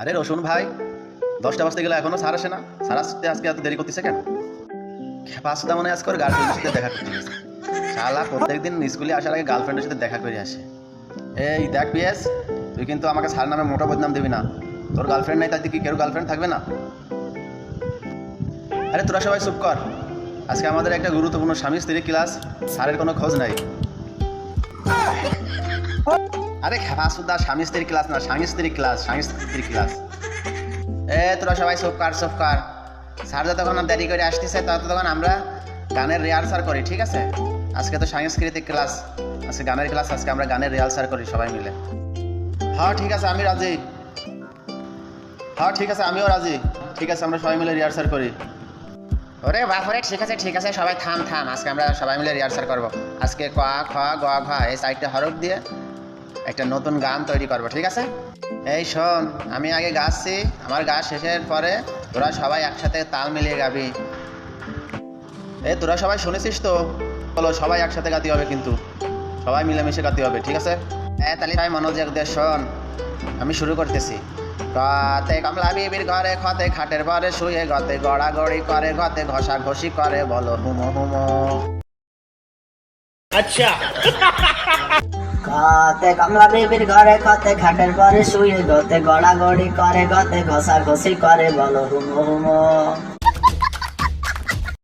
আরে রসুন ভাই, 10টা বাজতে গেলে এখনো স্যার আসে না? স্যার আসতে আজকে এত দেরি করতেছে কেন? খেপাসুদা মনে হয় আজকে ওর গার্লফ্রেন্ডের সাথে দেখা করতে গেছে। শালা প্রত্যেকদিন স্কুলে আসার আগে গার্লফ্রেন্ডের সাথে দেখা করে আসে। এই দেখ পিএস, তুই কিন্তু আমাকে স্যার নামে মোটা বদনাম দিবি না। তোর গার্লফ্রেন্ড নাই, তাই কি কেউ গার্লফ্রেন্ড থাকবে না? আরে তোরা সবাই চুপ কর। আজকে আমাদের একটা গুরুত্বপূর্ণ স্বামী স্ত্রী ক্লাস, স্যারের কোনো খোঁজ নাই। আরে খেপাসুদা, স্বামী স্ত্রী ক্লাস না, স্বামী স্ত্রী ক্লাস, স্বামী স্ত্রী ক্লাস। তোরা সবাই চুপ কর, চুপ কর। স্যার যতক্ষণ দেরি করে আসতেছে ততক্ষণ আমরা গানের রিহার্সাল করি, ঠিক আছে? আজকে তো সাংস্কৃতিক ক্লাস, আজকে গানের ক্লাস, আজকে আমরা গানের রিহার্সাল করি সবাই মিলে। হ্যাঁ ঠিক আছে, আমি রাজি। হ্যাঁ ঠিক আছে, আমিও রাজি। ঠিক আছে, আমরা সবাই মিলে রিহার্সাল করি। ওরে বাপরে, ঠিক আছে ঠিক আছে, সবাই থাম থাম। আজকে আমরা সবাই মিলে রিহার্সাল করবো। আজকে ক খ গ ঘ এই 4টে হরফ দিয়ে একটা নতুন গান তৈরি করবো, ঠিক আছে? এই শোন, আমি আগে গাচ্ছি, আমার গাছ শেষের পরে তোরা সবাই একসাথে তাল মিলিয়ে গাবি। তোরা সবাই শুনেছিস তো? বলো, সবাই একসাথে গাতে হবে কিন্তু, সবাই মিলেমিশে গাতে হবে, ঠিক আছে? তাহলে সবাই মনোযোগ দিয়ে শোন, আমি শুরু করতেছি। গতে কমলা বিবির ঘরে, খতে খাটের পরে শুয়ে, গতে গড়াগড়ি করে, গতে ঘষা ঘষি করে, বলো হুমো হুমো। আচ্ছা। গতে কমলা বিবির ঘরে, খতে খাটের পরে শুয়ে, গতে গড়াগড়ি করে, গতে ঘষা ঘষি করে, বলো হুমো হুমো।